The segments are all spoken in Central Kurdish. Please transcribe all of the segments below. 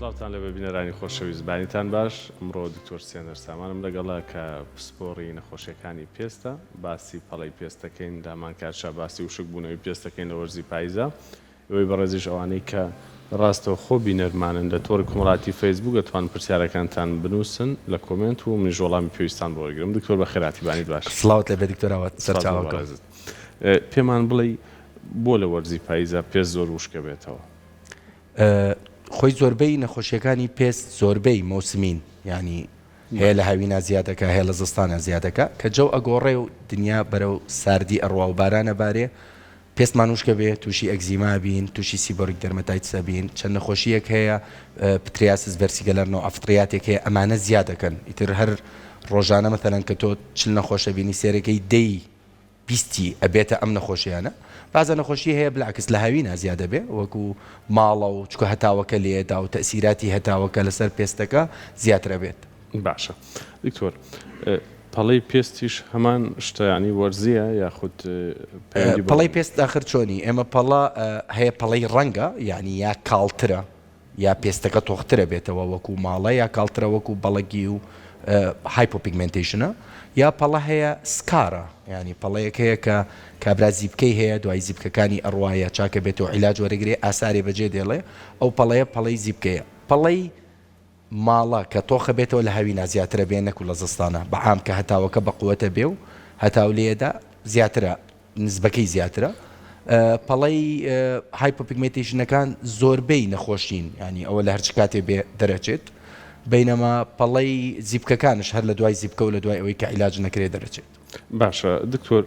سڵاوتان لە ببینەرانی خۆشەویست بانیتان باش ئەمڕۆ دکتۆر سێنەر سامانم لەگەڵا کە پسپۆڕی نەخۆشیەکانی پێستە باسی پەڵەی پێستەکەین دامان کارشا باسی وشک بوونەوەی پێستەکەین لە وەرزی پاییزە ئەوەی بەڕێزیش ئەوانەی کە ڕاستەوە خۆ بینەرمانن لە تۆڕی کومەڵاتی فەیسبوک دەتوانن پرسیارەکانتان بنووسن لە کۆمنت و منیش وەڵامی پێویستان بۆ وەرگرم. دکتۆر بە خێراتی بانیت باش. سڵاوت لەبێ دکتۆراوە سەرچاوەکە. پێمان بڵێ بۆ لە وەرزی پاییزە پێست زۆر وشکە بێتەوە؟ خۆی زۆربەی نەخۆشیەکانی پێست زۆربەی مۆسمین، ینی هەیە لە هاوینە زیادەکە، هەیە لە زستانە زیادەکە کە جەو ئەگۆڕێ و دنیا بەرەو ساردی ئەڕوا و بارانە بارێ پێستمان وشکە بێ، تووشی ئەگزیما بین، تووشی سیبۆریک دەرمەتایتسە بین، چەند نەخۆشیەک هەیە پتریاسس ڤەرسیگەلەرنەوە ئەفتریاتێک هەیە ئەمانە زیادەکەن. ئیتر هەر ڕۆژانە مەثەلەن کە تۆ چل نەخۆشە بینی سێرەکەی دەی بیستی ئەبێتە ئەم نەخۆشیانە. بازە نەخۆشی هەیە بلعکس لە هاوینە زیادە بێ وەکو ماڵە و چکە هەتاوەکە لێدا و تەسیراتی هەتاوەکە لەسەر پێستەکە زیاترە بێت. باشە دکتۆر، پەڵەی پێستیش هەمان شتەیانی وەرزیە یاخود پەڵەی پێست داخر چۆنی؟ ئێمە پەڵە هەیە پەڵەی ڕەنگە، یعنی یا کاڵترە یا پێستەکە تۆخترە بێتەوە وەکو ماڵە، یا کاڵترە وەکو بەڵەگی و هایپۆپیگمنتیشنە، یا پەڵە هەیە سکارە، ینی پەڵەیەک هەیە کە کابرا زیبکەی هەیە دوای زیبکەکانی ئەڕواایە چاکە بێتەوە عیلاج وەرەگرێ ئاسارێ بەجێ دێڵێ، ئەو پەڵەیە پەڵەی زیبکەیە. پەڵەی ماڵە کە تۆخە بێتەوە لە هاوینە زیاترە بێ نەکو لە زستانە، بەعام کە هەتاوەکە بە قووەتە بێ و هەتاو لێدا زیاترە، نسبەکەی زیاترە. پەڵەی هایپۆپیگمنتیشنەکان زۆربەی نەخۆشین، ینی ئەوە لە هەرچ کاتێ بێ دەرەچێت، بینەما پەڵەی زیبکەکانش هەر لە دوای زیبکە و لە دوای ئەوەی کە عیلاج نەکرێ دەرەچێت. باشە دکتۆر،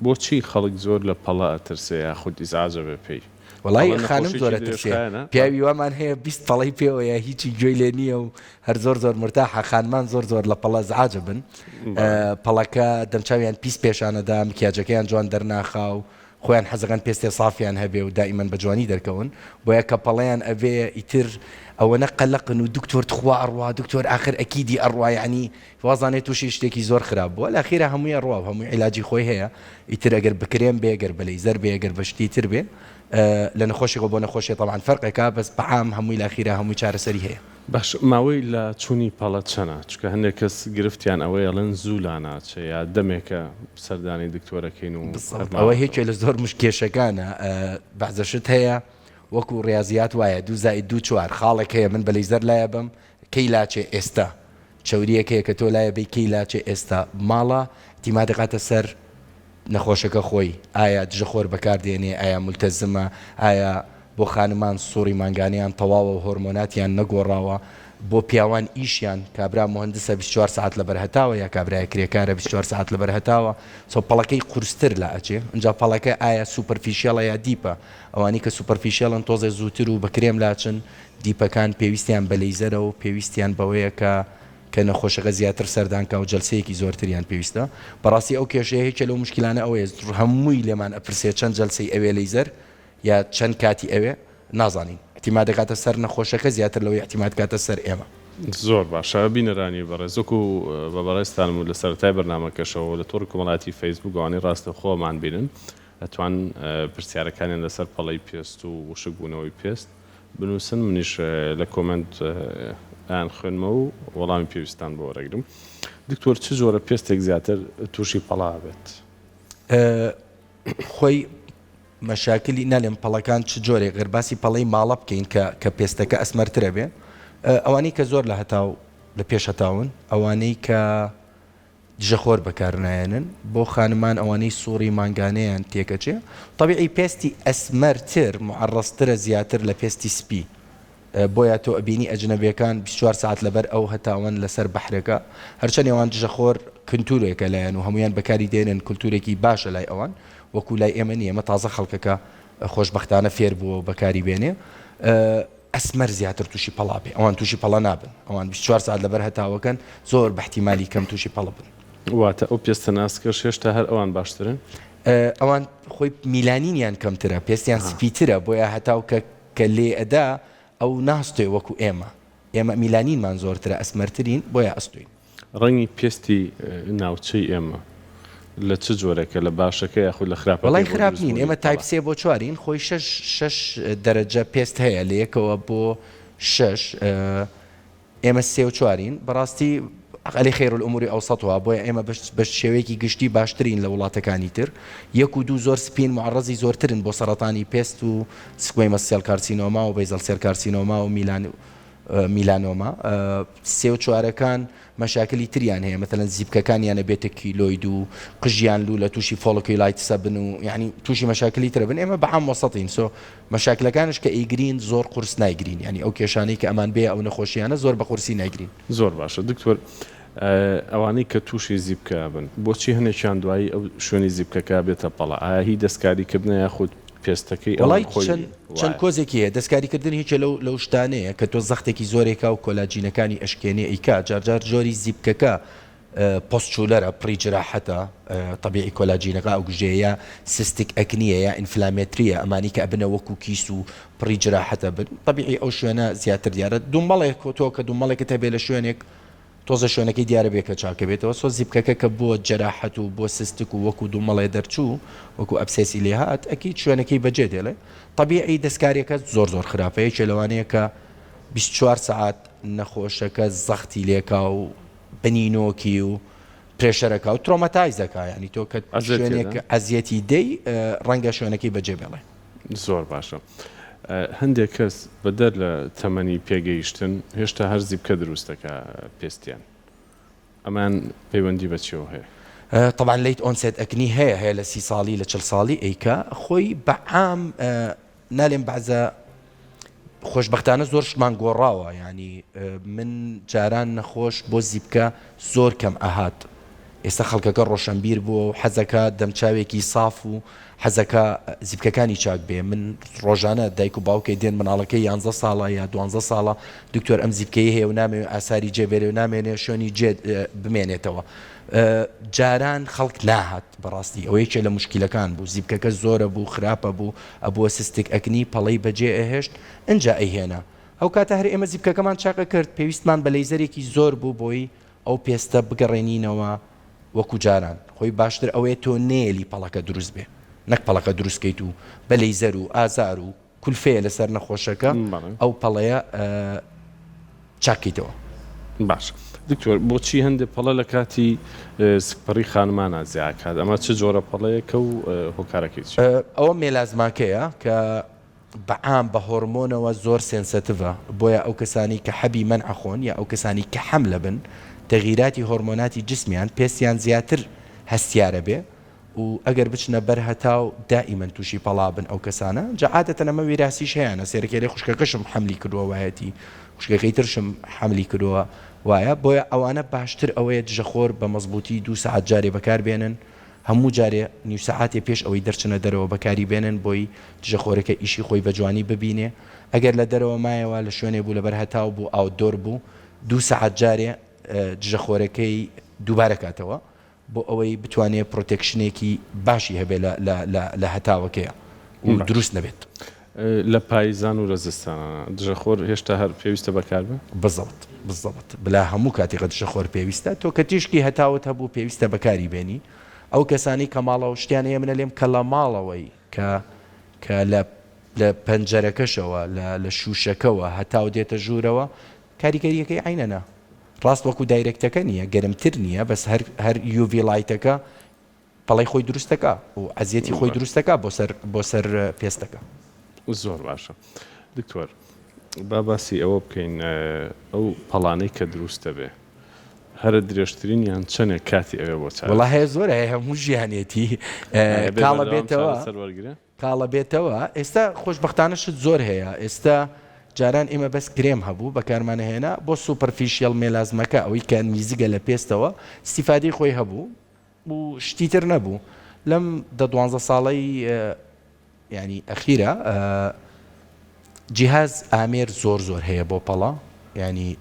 بۆچی خەڵک زۆر لە پەڵە ئەترسێ یاخود ئیزعاجە بێ پێی؟ وڵای خانم زۆرە ترسێ، پیاوی وامان هەیە 20 پەڵەی پێوە یا هیچی گوێی لێ نییە و هەر زۆر زۆر مرتاحە. خانمان زۆر لە پەڵە زعاجە بن، پەڵەکە دەمچاویان پیس پێشانەدا، مکیاجەکەیان جوان دەرناخا و خۆیان حەزەکەن پێستێ سافیان هەبێ و دائیمەن بە جوانی دەرکەون، بۆیە کە پەڵەیان ئەبێ ئیتر ئەوەنە قەلەقن و دکتۆر تخوا ئەڕوا، دکتۆر ئاخر ئەکیدی ئەڕوا، یعنی وازانێت تووشی شتێکی زۆر خراپ بووە، لە ئەخیرا هەمووی ئەڕوا و هەمووی عیلاجی خۆی هەیە. ئیتر ئەگەر بکرێن بێ، ئەگەر بە لەیزەر بێ، ئەگەر بە شتی تر بێ، لە نەخۆشیەوە بۆ نەخۆشیە طبعاً فەرقێکە، بەس بەعام هەمووی لە ئەخیرا هەمووی چارەسەری هەیە. باش، ماوەی لە چوونی پەڵە چەنە؟ چکە هەندێک کەس گرفتیان ئەوەی ئەڵێن زوو لا ناچێ یا دەمێکە سەردانی دکتۆرەکەین و ئەوە هیچ لە زۆر مشکێشەکانە. بەعزەشت هەیە وەکو ڕاضیات وایە 2 زائد 2 4 خاڵێک هەیە، من بە لەیزەر لایە بم کەی لاچێ ئێستا، چەوریەک هەیە کە تۆ لایە بی کەی لاچێ ئێستا، ماڵە تیما دەقاتە سەر نەخۆشەکە خۆی، ئایا دژەخۆر بەکاردێنێ، ئایا مولتەزمە، ئایا بۆ خانمان سووری مانگانیان تەواوە و هۆرمۆناتیان نەگۆڕاوە، بۆ پیاوان ئیشیان کابرا مهندسە 24 ساعت لەبەر هەتاوە یا کابرای کرێکارە 24 ساعت لەبەر هەتاوە، سۆ پەڵەکەی قورستر لە ئەچێ. اینجا پەڵەکە ئایا سوپەرفیشیەڵە یا دیپە؟ ئەوانی کە سوپەرفیشیەڵن تۆزێ زووتر و بە کرێم لاچن، دیپەکان پێویستیان بە لەیزەرە و پێویستیان بەوەیە کە نەخۆشەکە زیاتر سەردانکە و جەلسەیەکی زۆرتریان پێویستە. بەڕاستی ئەو کێشەیە هیچ لەو مشکلانە ئەوەیە هەمووی لێمان ئەپرسێ چەند جەلسەی ئەوێ لەیزەر یا چەند کاتی ئەوێ نازانین، احتیمال دەکاتە سەر نەخۆشەکە زیاتر لەوەی احتیمال کاتە سەر ئێمە. زۆر باشە بینەرانی بەڕێز، وەکو بە بەڕێستانم لە سەرەتای بەرنامەکەشەوە لە تۆڕی کومەڵاتی فەیسبوک ئەوانەی ڕاستە خۆمان بینن ئەتوان پرسیارەکانیان لەسەر پەڵەی پێست و وشک بوونەوەی پێست بنووسن، منیش لە کۆمنت ئەیان خوێنمە و وەڵامی پێویستان بۆ وەرەگرم. دکتۆر، چ جۆرە پێستێک زیاتر تووشی پەڵا بێت؟ خۆی مەشاکلی نالێم پەڵەکان چ جۆرێک غێر باسی پەڵەی ماڵە بکەین کە پێستەکە ئەسمەرترە بێ، ئەوانەی کە زۆر لە هەتاو لە پێش هەتاون، ئەوانەی کە دژەخۆر بەکارنایەنن، بۆ خانمان ئەوانەی سووری مانگانەیان تێکەچێ. طبیعی پێستی ئەسمەرتر معڕەسترە زیاتر لە پێستی سپی، بۆیە تۆ ئەبینی ئەجنەبیەکان 24 ساعت لەبەر ئەو هەتاون لەسەر بەحرەکە، هەرچەند ئەوان دژەخۆر کلتورێکە لایەن و هەمویان بەکاری دێنن، کلتورێکی باشە لای ئەوان، وەکو لای ئێمە نیە. ئێمە تازە خەڵکەکە خۆشبەختانە فێر بووە بەکاری بێنێ. ئەسمەر زیاتر تووشی پەڵا بێ، ئەوان تووشی پەڵە نابن، ئەوان 24 ساعت لەبەر هەتاوەکەن زۆر بە احتیمالی کەم تووشی پەڵە بن. واتە ئەو پێستە ناسکە شێشتا هەر ئەوان باشترن؟ ئەوان خۆی میلانینیان کەمترە، پێستیان سپیترە، بۆیە هەتاو کە لێ ئەدا ئەو ناستوێ وەکو ئێمە میلانینمان زۆرترە، ئەسمەرترین، بۆیە ئەستوین. ڕەنگی پێستی ناوچەی ئێمە لە چ جۆرەکە، لە باشەکە یاخود لە خراپەکە؟ وڵای خراپ نین، ئێمە تایپ 3 بۆ 4ین، خۆی 6 دەرەجە پێست هەیە، لە یەکەوە بۆ 6 ئێمە 3 و 4 بەڕاستی ئەلی خێر الأموری ئەوسەطها بۆیە ئێمە بە شێوەیەکی گشتی باشترین لە وڵاتەکانی تر 1 و 2 زۆر سپین معڕەزی زۆرترن بۆ سەرەتانی پێست و سکوێمە سێل کارسینۆما و بەیزەڵ سێل کارسینۆما و میلانۆما 3 و 4ەکان مەشاکلی تریان هەیە مثلەن زیبکەکانیانە بێتە کیلۆید و قژیان لوو لە تووشی فۆڵۆکیلایتسە بن و یعنی تووشی مەشاکلی ترە بن ئێمە بەعام وەسەطین سۆ مەشاکلەکانش کە ئیگرین زۆر قورس نایگرین ینی ئەو کێشانەی کە ئەمان بێ ئەو نەخۆشیانە زۆر بە قورسی نایگرین زۆر باشە دکتۆر ئەوانەی کە تووشی زیبکە بن بۆچی هەنێکیان دوایی ئەو شوێنی زیبکەکە بێتە پەڵە ئایا هی دەستکاریکردنە یاخود پێستەکەی وڵی چەند کۆزێکی هەیە دەستکاریکردن هیچ لەو شتانەیە کە تۆ زەختێکی زۆرێکا و کۆلاجینەکانی ئەشکێنێ ئەیکا جارجار جۆری زیبکەکە پۆستچولەرە پڕی جراحەتە طبیعی کۆلاجینەکە ئەو گژەیە سیستیک ئەکنیە یا ئینفلامێتریە ئەمانی کە ئەبنە وەکو کیس و پڕی جراحەتە بن طبیعی ئەو شوێنە زیاتر دیارە دومبەڵێک تۆ کە دومبەڵێکت هەبێ لە شوێنێک تۆزە شوێنەکەی دیارە بێ کە چاکە بێتەوە سۆ زیبکەکە کە بۆ جەراحەت و بۆ سیستک و وەکو دومەڵێ دەرچوو وەکو ئەبسێسی لێ هات ئەکی شوێنەکەی بەجێ دێڵێ طبیعی دەستکاریەکە زۆر خراپەیە چێ لەوانەیە کە 24 ساعت نەخۆشەکە زەختی لێکا و بنینۆکی و پرێشەرەکە و ترۆمەتایزەکە ینی تۆ کە شوێنێک ئەزیەتی دەی ڕەنگە شوێنەکەی بەجێ بێڵێ زۆر باشە هەندێک کەس بەدەر لە تەمەنی پێگەیشتن هێشتا هەر زیبکە دروستەکە پێستیان ئەمان پەیوەندی بەچیەوە هەیە طبعا لیت ئۆنسێت ئەکنی هەیە لە 30 ساڵی لە 40 ساڵی ئەیکا خۆی بەعام نالێن بەعزە خۆشببختانە زۆر شمان گۆڕاوە ینی من جاران نەخۆش بۆ زیبکە زۆر کەم ئاهات ئێستا خەڵکەکە ڕۆشنبیر بووە و حەزەکە دەمچاوێکی ساف و حەزەکە زیبکەکانی چاک بێ من ڕۆژانە دایک و باوکەی دێن مناڵەکەی 11 ساڵە یا 12 ساڵە دکتۆر ئەم زیبکەی هەیە و نامێ ئاساری جێبێرێ و نامێنێ شوێنی جێ بمێنێتەوە جاران خەڵک ناهات بەڕاستی ئەوەی چێ لە مشکلەکان بوو زیبکەکە زۆرە بوو خراپە بوو ئەبووە سیستیک ئەکنی پەڵەی بەجێ ئەهێشت ئەنجا ئەیهێنا ئەو کاتە هەر ئێمە زیبکەکەمان چاقە کرد پێویستمان بە لەیزەرێکی زۆر بوو بۆی ئەو پێستە بگەڕێنینەوە وەکو جاران خۆی باشتر ئەوەیە تۆ نێلی پەڵەکە دروست بێ نەک پەڵەکە دروستکەیت و بە لەیزەر و ئازار و کولفەیە لەسەر نەخۆشەکە ئەو پەڵەیە چاکیتەوە باش دکتۆر بۆچی هەندێک پەڵە لە کاتی سپەڕی خانمانە زیاکات ئەمە چه جۆرە پەڵەیەکە و هۆکارەکەی ئەوە مێلازماکەیە کە بەعام بە هۆرمۆنەوە زۆر سێنسەتڤە بۆیە ئەو کەسانی کە حەبی منع خۆن یا ئەو کەسانی کە حەملە بن تەغیراتی هۆرمۆناتی جسمیان پێستیان زیاتر هەستیارە بێ و ئەگەر بچنە بەر هەتاو دائیمەن تووشی پەڵا بن ئەو کەسانە جەعادەتەن ئەمە ویراسیش هەیەە سێرەکێری خوشکەکەشم حەملی کردووە وایەتی خوشکەکەی ترشم حەملی کردووە وایە بۆیە ئەوانە باشتر ئەوەیە دژەخۆر بە مەزبوطی 2 ساعت جارێ بەکار بێنن هەموو جارێ نیو ساعتێ پێش ئەوەی دەرچنە دەرەوە بەکاری بێنن بۆی دژەخۆرەکە ئیشی خۆی بە جوانی ببینێ ئەگەر لە دەرەوە مایەوە لە شوێنێ بوو لەبەر هەتاو بوو ئاوتدۆر بوو 2 ساعت جارێ دژەخۆرەکەی دووبارە کاتەوە بۆ ئەوەی بتوانێت پرۆتێکشنێکی باشی هەبێ لە هەتاوەکەیە و دروست نەبێت لە پاییزان و ڕێزستانە دژەخۆر هێشتا هەر پێویستە بەکار بێ بزەوت بلا هەموو کاتێکە دژەخۆر پێویستە تۆ کە تیشکی هەتاوت هەبوو پێویستە بەکاری بێنی ئەو کەسانی کە ماڵەوە شتیانەیە منە لێم کە لە ماڵەوەی کە لە پەنجەرەکەشەوە لە شوشەکەەوە هەتاو دێتە ژوورەوە کاریگەریەکەی عینەنا ڕاست وەکو دایرکتەکە نییە گەرمتر نییە بەس هەر UV لایتەکە پەڵی خۆی دروستەکە و عزیەتی خۆی دروستەکە بۆ سەر پێستەکە زۆر باشە دکتۆر باسی ئەوە بکەین ئەو پەڵانەی کە دروستە بێ هەرە درێژترین یان چەنێک کاتی ئەوێ بۆ چاوە وڵا هەیە زۆر هەیە هەموو ژیانێتی کاڵە بێتەوە ئێستا خۆشببختانەشت زۆر هەیە ئێستا جاران ئێمە بەس کرێم هەبوو بەکارمانەهێنا بۆ سوپەرفیشیل مێلازمەکە ئەوەی کە میزگە لە پێستەوە استیفادەی خۆی هەبوو و شتیتر نەبوو لەم 12 ساڵەی ینی ئەخیرە جیهاز ئامێر زۆر هەیە بۆ پەڵە ینی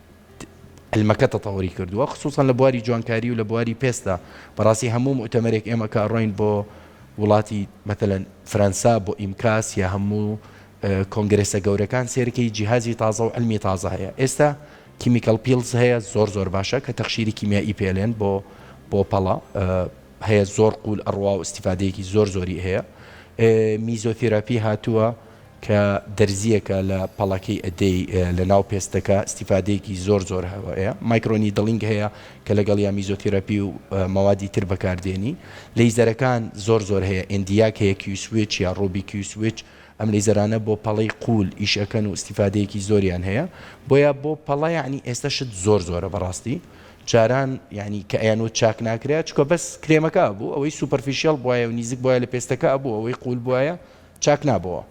علمەکە تەتەوەری کردووە خصوصا لە بواری جوانکاری و لە بواری پێستا بەڕاستی هەموو مؤتەمەرێک ئێمە کە ڕۆین بۆ وڵاتی مثلەن فەرەنسا بۆ ئیمکاس یا هەموو کۆنگرێسە گەورەکان سێرکەی جیهازی تازە و علمی تازە هەیە ئێستا کیمیکەل پیلز هەیە زۆر باشە کە تەخشیری کیمیایی پێلێن بۆ پەڵە هەیە زۆر قول ئەڕوا و استیفادەیەکی زۆری هەیە میزۆتێراپی هاتووە کە دەرزیەکە لە پەڵەکەی ئەدەی لە ناو پێستەکە استیفادەیەکی زۆر هەیە مایکرۆنی دڵنگ هەیە کە لەگەڵ یا میزۆتێراپی و مەوادی تر بەکاردێنی لەیزەرەکان زۆر هەیە ئندیاک هەیە کیوسویچ یا ڕۆبی کیوسویچ ئەم لەیزەرانە بۆ پەڵەی قول ئیشەکەن و استیفادەیەکی زۆریان هەیە بۆیە بۆ پەڵە یعنی ئێستا شت زۆرە بەڕاستی جاران ینی کە ئەیانوت چاک ناکرێت چکە بەس کرێمەکە بوو ئەوەی سوپەرفیشیال بواە و نزیک بواە لە پێستەکە بوو ئەوەی قول بواە چاک نابەوە.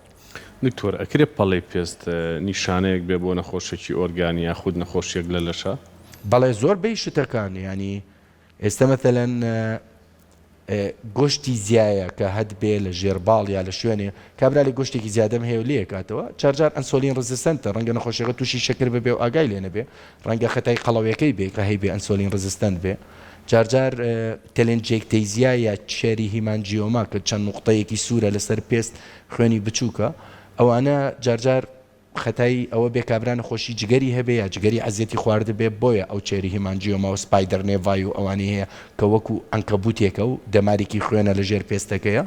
دکتۆر ئەکرێ پەڵەی پێست نیشانەیەک بێ بۆ نەخۆشێکی ئۆرگانی یا خود نەخۆشیێک لە لەشە؟ بەڵێ زۆر بەی شتەکان ینی ئێستا مەثەلەن گۆشتی زیایە کە هەد بێ لە ژێرباڵ یا لە شوێنێ کابرالی گۆشتێکی زیادەم هەیە و لێ کاتەوە چارجار ئەنسۆلین ڕزستەنتە ڕەنگە نەخۆشیەکە تووشی شەکر ببێ و ئاگای لێ نەبێ ڕەنگە خەتای قەڵەوەکەی بێ کە هەیە بێ ئەنسۆلین ڕزستەنت بێ جارجار تەلێنجێکتەیزیا یا چێری هیمانجیۆما کە چەند نوقتەیەکی سوورە لەسەر پێست خوێنی بچووکە ئەوانە جارجار خەتای ئەوە بێ کابرا نەخۆشی جگەری هەبێ یا جگەری عەزیەتی خوارد بێ بۆیە ئەو چێری هیمانجیۆما و سپایدەر نێڤای و ئەوانەی هەیە کە وەکو ئەنکەبوتێکە و دەمارێکی خوێنە لە ژێر پێستەکەیە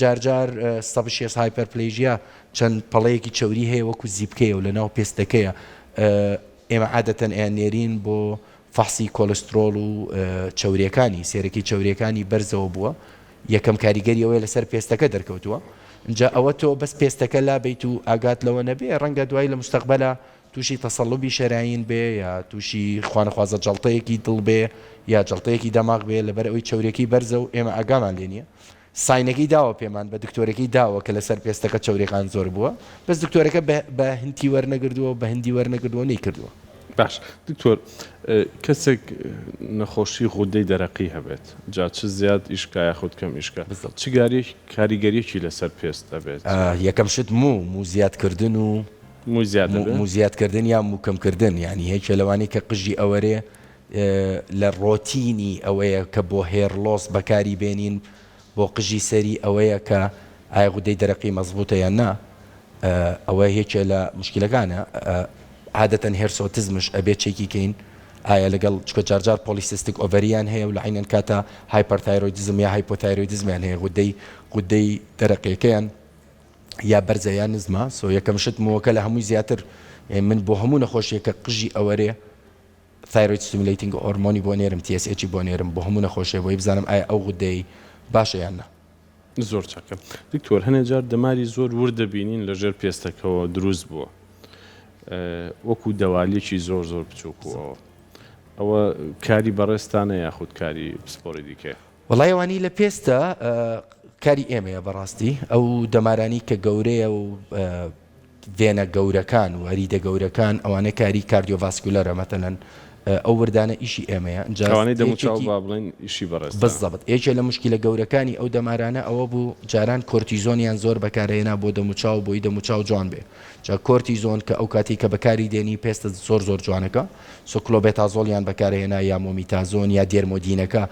جارجار سەبشێس هایپەرپلێژیا چەند پەڵەیەکی چەوری هەیە وەکو زیبکەیە و لە ناو پێستەکەیە ئێمە عادەتەن ئەیان نێرین بۆ فەحسی کۆلسترۆل و چەوریەکانی سێرەکی چەوریەکانی بەرزەوە بووە یەکەم کاریگەری ئەوەیە لەسەر پێستەکە دەرکەوتووە اینجا ئەوە تۆ بەس پێستەکە لابیت و ئاگات لەوە نەبێ ڕەنگە دوای لە مستەقبەلە تووشی تەسەڵوبی شەراین بێ یا تووشی خوانەخوازە جەڵتەیەکی دڵ بێ یا جەڵتەیەکی دەماغ بێ لەبەر ئەوەی چەورێکی بەرزە و ئێمە ئاگامان لێ نییە ساینەکەی داوە پێمان بە دکتۆرەکەی داوە کە لەسەر پێستەکە چەورێکان زۆر بووە بەس دکتۆرەکە بە هەندی وەرنەگردووە بە هەندی وەرنەگردووە نەیکردووە. باش دکتۆر کەسێک نەخۆشی غودەی دەرەقی هەبێت جا چ زیاد ئیشکایە خود کەم ئیشکە چ کاریگەریەکی لەسەر پێست دەبێت؟ یەکەم شت مو زیادکردن و مو زیادکردن یا موکەمکردن ینی هیچ لەوانی کە قژی ئەوەرێ لە ڕۆتینی ئەوەیە کە بۆ هێرلۆس بەکاری بێنین بۆ قژی سەری ئەوەیە کە ئایا غودەی دەرەقی مەزبوطە یان نا ئەوە هیچە لە مشکلەکانە عادەتەن هێرسۆتزمش ئەبێ چێکی کەین ئایا لەگەڵ چکە جارجار پۆلیسیستیک ئۆڤەریان هەیە و لە عینەن کاتە هایپەرتایرۆیدزم یا هایپۆتایرۆیدزمیان هەیە غودەی دەرەقیەکەیان یا بەرزەیان نزمە سۆ یەکەم شت مۆکە لە هەمووی زیاتر من بۆ هەموو نەخۆشیەکە قژی ئەوەرێ تایرۆید ستیمولیتینگ هۆرمۆنی بۆ نێرم TSH بۆ نێرم بۆ هەموو نەخۆشیە بۆی بزانم ئایا ئەو غودەی باشە یان نا. زۆر چاکە دکتۆر هەنێ جار دەماری زۆر وردەبینین لەژێر پێستەکەەوە دروست بووە وەکو دەوالیەکی زۆر بچووکەوە ئەوە کاری بەڕێستانە یاخود کاری پسپۆری دیکە؟ وەڵای ئەوانی لە پێستە کاری ئێمەیە بەڕاستی ئەو دەمارانی کە گەورەیە و وێنە گەورەکان و هەریدە گەورەکان ئەوانە کاری کاردیۆڤاسکولەرە مەتەلەن ئەو وردانە ئیشی ئێمەیە ئەوانەی دەموچاو با بڵێن ئیشی بەڕێست بەزەبت یەکێ لە مشکلە گەورەکانی ئەو دەمارانە ئەوە بوو جاران کۆرتیزۆنیان زۆر بەکارهێنا بۆ دەموچاو بۆی دەموچاو جوان بێ جا کۆرتیزۆن کە ئەو کاتی کە بەکاری دێنی پێستە زۆر جوانەکە سۆکلۆبێتازۆلیان بەکارهێنا یا مۆمیتازۆن یا دێرمۆدینەکە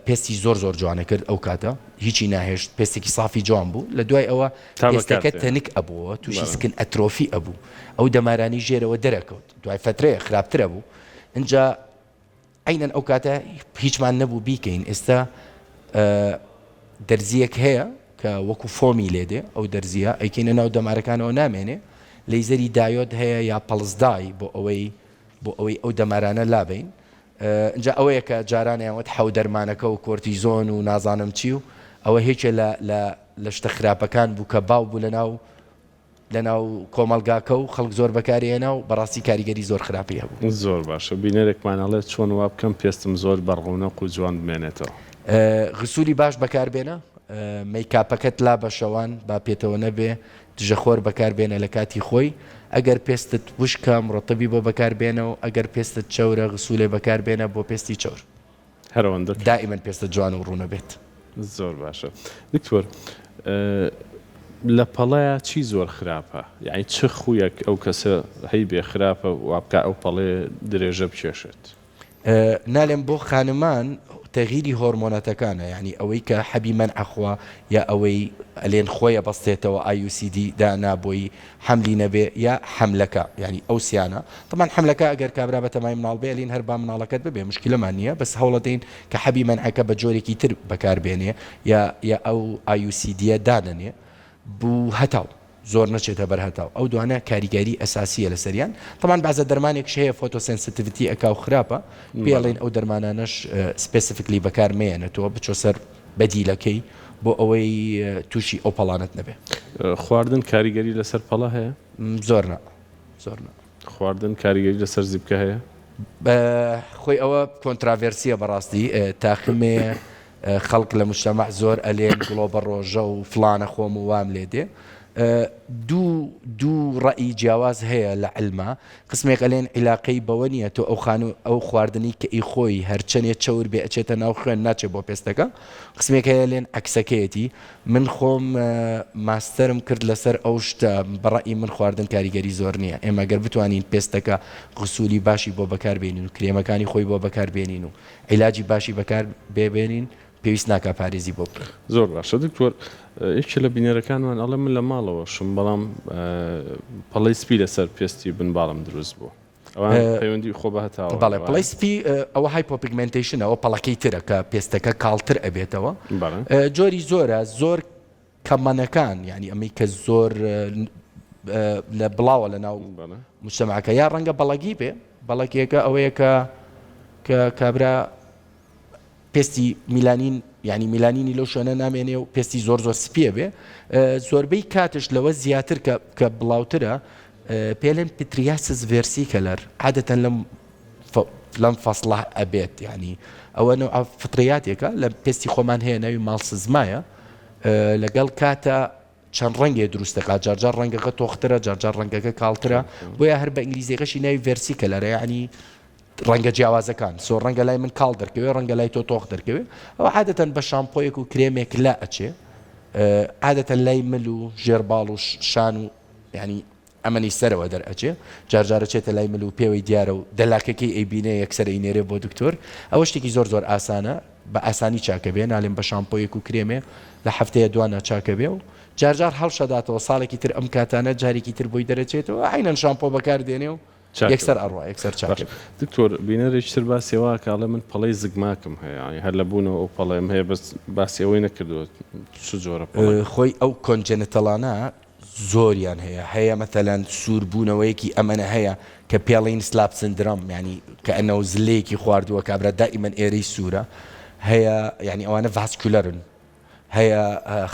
پێستی زۆر جوانە کرد ئەو کاتە هیچی ناهێشت پێستێکی سافی جوان بوو لە دوای ئەوە پێستەکە تەنک ئەبووە تووشی سکن ئەترۆفی ئەبوو ئەو دەمارانی ژێرەوە دەرەکەوت دوای فترەیە خراپترە بوو اینجا عینەن ئەو کاتە هیچمان نەبوو بیکەین ئێستا دەرزیەک هەیە کە وەکو فۆمی لێدێ ئەو دەرزیە ئەیکەینە ناو دەمارەکانەوە نامێنێ لەیزەری دایۆد هەیە یا پەڵزدای بۆ ئەوەی ئەو دەمارانە لابین اینجا ئەوەیە کە جارانیانوت حەو دەرمانەکە و کۆرتیزۆن و نازانم چی و ئەوە هیچە لە شتە خراپەکان بوو کە باو بوو لەناو کۆمەلگاکە و خەڵک زۆر بەکارهێنا و بەڕاستی کاریگەری زۆر خراپی هەبوو. زۆر باشە بینەرێکمانەڵێت چۆن وا بکەم پێستم زۆر بەڕۆنەق و جوان بمێنێتەوە. غسوولی باش بەکاربێنە مەیکاپەکەت لا بە شەوان با پێتەوە نەبێ دژەخۆر بەکاربێنە لە کاتی خۆی ئەگەر پێستت وشکە مرۆتەبی بۆ بەکاربێنە و ئەگەر پێستت چەورە غسوولێ بەکاربێنە بۆ پێستی چۆر هەرەوەندە دائیمەن پێستە جوان و ڕوونە بێت. زۆر باشە دکتۆر لە پەڵەیە چی زۆر خراپە یعنی چ خویەک ئەو کەسە هەی بێ خراپە وابکە ئەو پەڵێ درێژە بکێشێت؟ نالێم بۆ خانمان تەغیری هۆرمۆنەتەکانە یعنی ئەوەی کە حەبی مەنعەخوا یا ئەوەی ئەلێن خۆیە بەستێتەوە IUCD دانا بۆی حملی نەبێ یا حملەکە ینی ئەو سیانە طبعاً حملەکە ئەگەر کابرا بە تەمای مناڵ بێ لین هەر با مناڵەکەت ببێ مشکلەمان نییە بەس هەوڵە دەین کە حەبی مەنعەکە بە جۆرێکی تر بەکاربێنێ یا ئەو IUCD داننێ بوو هەتاو زۆر نەچێتە بەرهەتاو ئەو دوانە کاریگەری ئەساسیە لە سەریان طبعاً بەعزە دەرمانێک هەیە فۆتۆسنسیتیڤیتی ئەکا و خراپە پێڵێن ئەو دەرمانانەش سپێسیفیکلی بەکار مێنێتەوە بچۆ سەر بەدیلەکەی بۆ ئەوەی تووشی ئەو پەڵانت نەبێ. خواردن کاریگەری لەسەر پەڵە هەیە؟ زۆرنا خواردن کاریگەری لەسەر زیبکە هەیە؟ خۆی ئەوە کۆنتراڤێرسیە بەڕاستی تاخمێ خەڵک لە مجتەمع زۆر ئەلێن گڵۆ بە ڕۆژە و فلانە خۆم و وام لێ دێ دوو ڕەئی جیاواز هەیە لە علما قسمێک ئەلێن عیلاقەی بەوە نییە تۆ ئەو خواردنی کە ئەی خۆی هەرچەندێت چەور بێ ئەچێتە ناو خوێن ناچێت بۆ پێستەکە قسمێک هەیە لێن عکسەکەیەتی من خۆم ماستەرم کرد لەسەر ئەو شتە بەڕەئی من خواردن کاریگەری زۆر نییە ئێمە گەر بتوانین پێستەکە غسوولی باشی بۆ بەکاربێنین و کرێمەکانی خۆی بۆ بەکاربێنین و عیلاجی باشی بەکار بێبێنین پێویست ناکە پارێزی بۆ بکەین. زۆر باشە دکتۆر یەکێ لە بینەرەکانمان ئەڵێ من لە ماڵەوە شم بەڵام پەڵەی سپی لەسەر پێستی بنباڵم دروست بووە ئەوان پەیوەندی خۆ بە هەتاوە بەڵێ پڵەی سپی ئەوە هایپۆپیگمنتیشن ئەوە پەڵەکەی ترە کە پێستەکە کاڵتر ئەبێتەوە جۆری زۆرە زۆر کەمەنەکان یعنی ئەمەی کە زۆر لە بڵاوە لە ناو مجتەمعەکە یا ڕەنگە بەڵەگی بێ بەڵەکێکە ئەوەیە کە کابرا پێستی میلانین ینی میلانینی لەو شوێنە نامێنێ و پێستی زۆر سپیە بێ زۆربەی کاتش لەوە زیاتر کە بڵاوترە پێڵێن پتریاسس ڤێرسیکەلەر عادەتەن لەم فەسڵە ئەبێت ینی ئەوە فتریاتێکە لە پێستی خۆمان هەیە ناوی ماڵسزمایە لەگەڵ کاتە چەند ڕەنگێ دروستەکە جارجار ڕەنگەکە تۆخترە جارجار ڕەنگەکە کاڵترە بۆیە هەر بە ئینگلیزیەکەشی ناوی ڤێرسیکەلەرە ینی ڕەنگە جیاوازەکان سۆ ڕەنگە لای من کاڵ دەرکەوێ ڕەنگە لای تۆ تۆخ دەرکەوێ ئەوە عادەتەن بە شامپۆیەک و کرێمێک لا ئەچێ عادەتەن لای مل و ژێرباڵ و شان و ینی ئەمەنی سەرەوە دەرئەچێ جارجارە چێتە لای مل و پێوەی دیارە و دەلاکەکەی ئەیبینێ یەکسەر ئەینێرێ بۆ دکتۆر ئەوە شتێکی زۆر ئاسانە بە ئاسانی چاکە بێ نالێن بە شامپۆیەک و کرێمێ لە هەفتەیە دوانە چاکە بێ و جارجار هەڵشەداتەوە ساڵێکی تر ئەم کاتانە جارێکی تر بۆی دەرەچێتەوە عینەن شامپۆ بەکار دێنێ و یەکسەر ئەڕوا یەکسەر چاک. دکتۆر بینەرێکتر باسیەوە کاڵە من پەڵەی زگماکم هەیە هەر لە بوونەوە ئەو پەڵەم هەیە بەس باسی ئەوەی نەکردووە چ جۆرە خۆی ئەو کۆنجێنتەڵانە زۆریان هەیە مەتەلەن سووربوونەوەیەکی ئەمەنە هەیە کە پێڵین سلاپ سندرام ینی کە ئەنەو زلەیەکی خواردووە کابرا دائیمەن ئێرەی سوورە هەیە ینی ئەوانە ڤاسکولەرن هەیە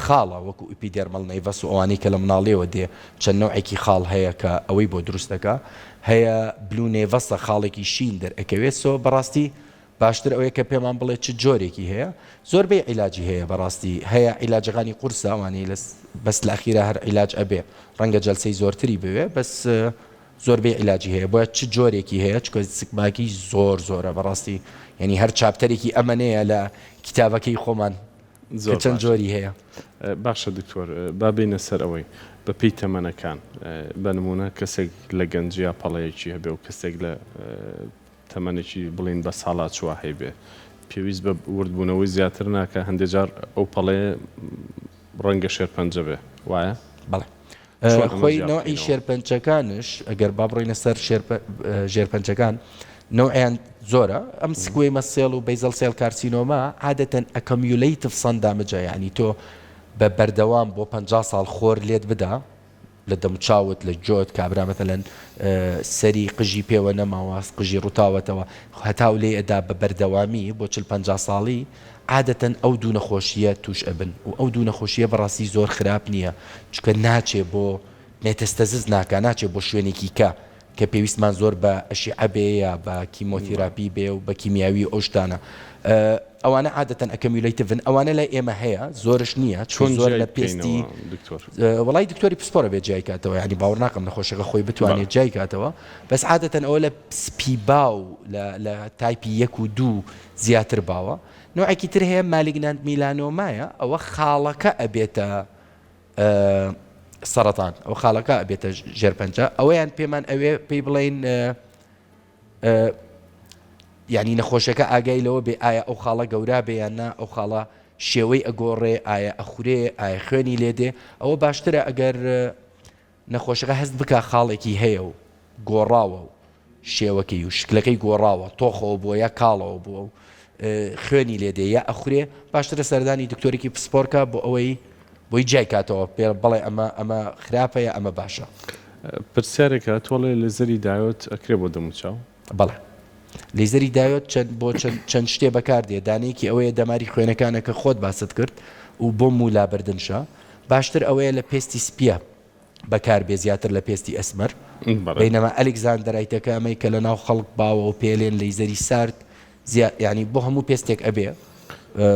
خاڵە وەکو ئیپیدێرمەڵ نەیڤەس و ئەوانەی کە لە مناڵیەوە دێ چەند نوعێکی خاڵ هەیە کە ئەوەی بۆ دروستەکە هەیە بلو نێڤەسە خاڵێکی شین دەرئەکەوێت سۆ بەڕاستی باشتر ئەوەیە کە پێمان بڵێت چ جۆرێکی هەیە زۆربەی عیلاجی هەیە بەڕاستی هەیە عیلاجەکانی قورسە ئەوانەی بەس لە ئەخیرە هەر عیلاج ئەبێ ڕەنگە جەلسەی زۆرتری بوێ بەس زۆربەی عیلاجی هەیە بۆیە چ جۆرێکی هەیە چکە سکماکی زۆرە بەڕاستی ینی هەر چاپتەرێکی ئەمەنەیە لە کتابەکەی خۆمان چەند جۆری هەیە. باشە دکتۆر بابینە سەر ئەوەی بەپی تەمەنەکان بەنمونە کەسێک لە گەنجیا پەڵەیەکی هەبێ و کەسێک لە تەمەنێکی بڵین بە ساڵات چوە هەیبێ پێویست بە وردبوونەوەی زیاتر ناکە هەندێک جار ئەو پەڵەیە ڕەنگە شێرپەنجە بێ وایە؟ بەڵێ خۆی نوعی شێرپەنجەکانش ئەگەر با بڕۆینە سەر ژێرپەنجەکان نوعیان زۆرە ئەم سکوێی مەسێڵ و بەیزەڵ سێڵ کارسینۆما عادەتەن ئەکەمیولیتیڤ سەندامجە ینی تۆ بە بەردەوام بۆ 50 ساڵ خۆر لێت بدا لە دەمچاوت لە جۆت کابرا مەتەلەن سەری قژی پێوە نەماوە قژی ڕووتاوەتەوە هەتاو لێ ئەدا بە بەردەوامی بۆ 40-50 ساڵی عادەتەن ئەو دوو نەخۆشیە توش ئەبن و ئەو دوو نەخۆشیە بەڕاستی زۆر خراپ نییە چکە ناچێ بۆ مێتەستەزز ناچێ بۆ شوێنێکی کە پێویستمان زۆر بە ئەشیعە بێ یا بە کیمۆتیراپی بێ و بە کیمیاوی ئەو شتانە ئەوانە عادەتەن ئەکەمیولیتیڤن ئەوانە لای ئێمە هەیە زۆرش نییە چۆن زۆر لە پێستی وڵای دکتۆری پسپۆرە بێت جای کاتەوە ینی باوەڕ ناکەم نەخۆشەکە خۆی بتوانێت جای کاتەوە بەس عادەتەن ئەوە لە سپیبا و لە تایپی 1 و 2 زیاتر باوە نوعێکی تر هەیە مالیگنانت میلانۆمایە ئەوە خاڵەکە ئەبێتە سەرەتان ئەو خاڵەکە ئەبێتە ژێرپەنجە ئەوەیان پێمان ئەوێ پێی بڵێن ینی نەخۆشەکە ئاگای لەوە بێ ئایا ئەو خاڵە گەورە بێ یان نا ئەو خاڵە شێوەی ئەگۆڕێ ئایا ئەخورێ ئایا خوێنی لێدێ ئەوە باشترە ئەگەر نەخۆشەکە هەست بکە خاڵێکی هەیە و گۆڕاوە و شێوەکەی و شکلەکەی گۆڕاوە تۆخەوە بووە یا کاڵەوە بووە و خوێنی لێدێ یا ئەخورێ باشترە سەردانی دکتۆرێکی پسپۆرکە بۆ ئەوەی بۆی جای کاتەوە پێ بڵێ ئەمە خراپەیە ئەمە باشە. پرسیارێکە تۆڵێ لێزەری دایۆت ئەکرێ بۆ دەموچاو بەڵێ لێزەری دایۆت بۆ چەند شتێ بەکاردێ دانەیەکی ئەوەیە دەماری خوێنەکانەکە خۆت باست کرد و بۆ مولابردنشە باشتر ئەوەیە لە پێستی سپیە بەکار بێ زیاتر لە پێستی ئەسمەر بەینەما ئەلێکزاندەرایتەکە ئەمەی کە لە ناو خەڵک باوە و پێلێن لەیزەری سارد ینی بۆ هەموو پێستێک ئەبێ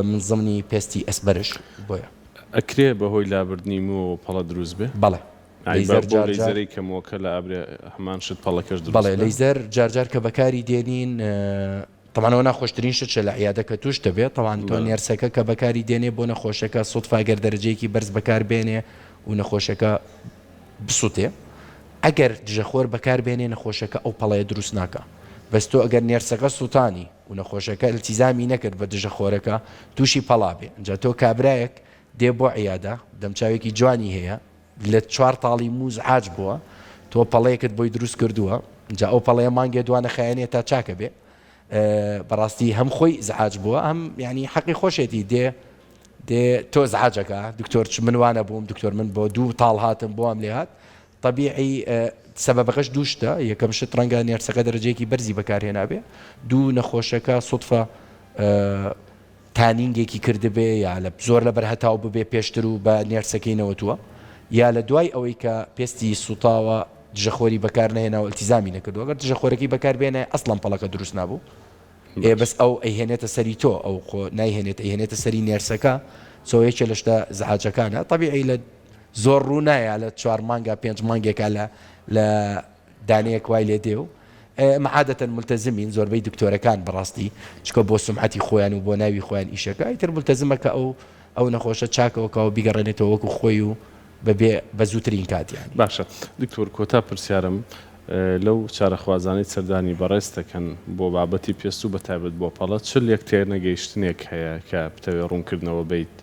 من زمانی پێستی ئەسمەرش بۆیە ئەکرێ بەهۆی لابردنی و پەڵە دروست بێ بەڵێ لەیزەری کە مۆکە لە ئابرێ هەمان شت پەڵەکەش دروست بەڵێ لەیزەر جارجار کە بەکاری دێنین تەمانەوە ناخۆشترین شت لە عیادەکە توش دەبێت تەوان تۆ نێرسەکە کە بەکاری دێنێ بۆ نەخۆشەکە سوودفاگەر دەرەجەیەکی بەرز بەکار بێنێ و نەخۆشەکە بسووتێ ئەگەر دژەخۆر بەکار بێنێ نەخۆشەکە ئەو پەڵەیە دروست ناکە بەس تۆ ئەگەر نێرسەکە سووتانی و نەخۆشەکە التیزامی نەکرد بە دژەخۆرەکە تووشی پەڵا بێ اینجا تۆ کابرایەک دێ بۆ عیادە دەمچاوێکی جوانی هەیە لە 4 تاڵی موز عاج بووە تۆ پەڵەیەکت بۆی دروست کردووە اینجا ئەو پەڵەیە مانگێ دوانە خایەنێت تا چاکە بێ بەڕاستی هەم خۆی زعاج بووە هەم ینی حەقی خۆشێتی دێ تۆ زعاجەکە دکتۆر منوانە بووم دکتۆر من بۆ 2 تاڵ هاتم بۆ ئەم لێ هات طبیعی سەبەبەکەش دووشتە یەکەم شت ڕەنگە نێرسەکە دەرەجەیەکی بەرزی بەکارهێنابێ دوو نەخۆشەکە سوودفە تانینگێکی کردبێ یا لە زۆر لە بەرهەتاو ببێ پێشتر و بە نێرسەکەی نەوەتووە یا لە دوای ئەوەی کە پێستی سوتاوە دژەخۆری بەکار نهێناوە التیزامی نەکردو ئەگەر دژەخۆرەکەی بەکار بێنێ ئەسڵەن پەڵەکە دروست نابوو بەس ئەو ئەیهێنێتە سەری تۆ ئەو خۆ نایهێنێت ئەیهێنێتە سەری نێرسەکە سۆیەکێ لە شتە زعاجەکانە طبیعی لە زۆر ڕوو نایە لە 4 مانگە 5 مانگێکە لە دانەیەک وای لێ دێ و معادەتەن ملتەزمین زۆربەی دکتۆرەکان بەڕاستی چکە بۆ سمعەتی خۆیان و بۆ ناوی خۆیان ئیشەکە ئیتر ملتەزمەکە ئەو نەخۆشە چاکەوەکەوە بیگەڕێنێتەوە وەکو خۆی و بە زووترین کاتیان باشە دکتۆر کۆتا پرسیارم لەو چارەخوازانەی سەردانی بەڕێز دەکەن بۆ بابەتی پێست و بەتایبەت بۆ پەڵەت چ لێک تێنەگەیشتنێک هەیە کە بتەوێ ڕوونکردنەوە بیت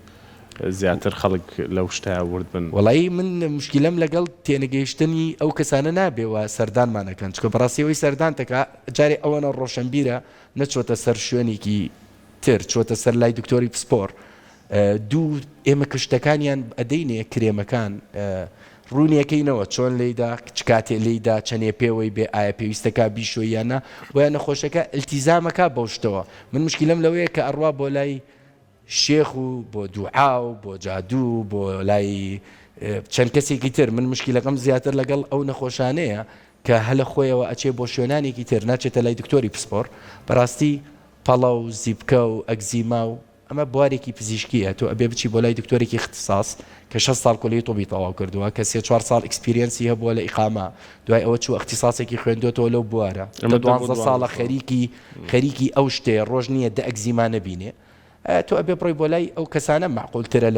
زیاتر خەڵک لەو شتای ورد بن وڵی من مشکلم لەگەڵ تێنەگەیشتنی ئەو کەسانە نابێەوە سەردانمانەکەن چکە بەڕاستیەوەی سەردان تەکە جارێ ئەوەنە ڕۆشنبیرە نەچۆتە سەر شوێنێکی تر چۆتە سەر لای دکتۆری پسپۆر دوو ئێمە کشتەکانیان ئەدەینێ کرێمەکان ڕوونیەکەینەوە چۆن لێدا چ کاتێ لێدا چەنێ پێوەی بێ ئایا پێویستەکە بیشۆیانە وە نەخۆشەکە التیزامەکە بەو شتەوە من مشکلم لەوەیە کە ئەڕوا بۆ لای شێخ و بۆ دوعا و بۆ جادوو بۆ لای چەند کەسێکی تر من مشکلەکەم زیاتر لەگەڵ ئەو نەخۆشانەیە کە هەلە خۆیەوە ئەچێ بۆ شوێنانێکی تر ناچێتە لای دکتۆری پسپۆر بەڕاستی پەڵە و زیبکە و ئەگزیما و ئەمە بوارێکی پزیشکیە تۆ ئەبێ بچی بۆ لای دکتۆرێکی اختصاص کە 6 ساڵ کۆلەی تۆبی تەواو کردووە کە 3-4 ساڵ ئەکسپیرینسی هەبووە لە ئیقامە دوای ئەوە چوو اختصاصێکی خوێندوێتەوە لەو بوارە 12 ساڵە خەریکی ئەو شتێ ڕۆژ نییە دە ئەگزیما نەبینێ تۆ ئەبێ بڕۆی بۆ لای ئەو کەسانە معقولترە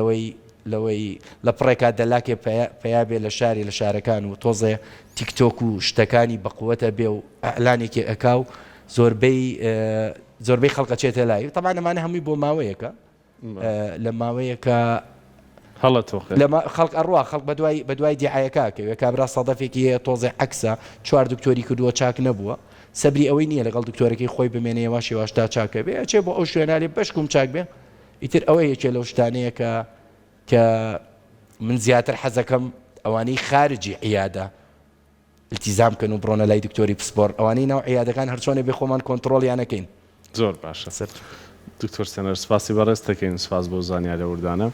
لەوەی لە پڕێکا دەلاکێ پێیابێ لە شاری لە شارەکان و تۆزێ تیکتۆک و شتەکانی بەقووەتە بێ و ئەعلانێکی ئەکاو زۆربەی خەڵکە چێتە لای طبعا ئەمانە هەمووی بۆ ماوەیەکە لە ماوەیەکە خەڵک ئەڕوا خەڵک بە دوای دیعایەکە کە کابرا سەدەفێکی هەیە تۆزێ عەکسە 4 دکتۆری کردووە چاک نەبووە سەبری ئەوەی نییە لەگەڵ دکتۆرەکەی خۆی بمێنەوە شێواشتا چاکە بێ ئەچێ بۆ ئەو شوێنانی بەشکم چاک بێ ئیتر ئەوە یەکێ لەو شتانەیە کە من زیاتر حەزەکەم ئەوانەی خارجی عیادە التیزام کەن و بڕۆنە لای دکتۆری پسپۆر ئەوانەی ناو عیادەکان هەرچۆنێ بێ خۆمان کۆنتڕۆڵیانەکەین زۆر باشە دکتۆر سەنەر سپاسی بەڕێز دەکەین سپاس بۆ زانیارە وردانە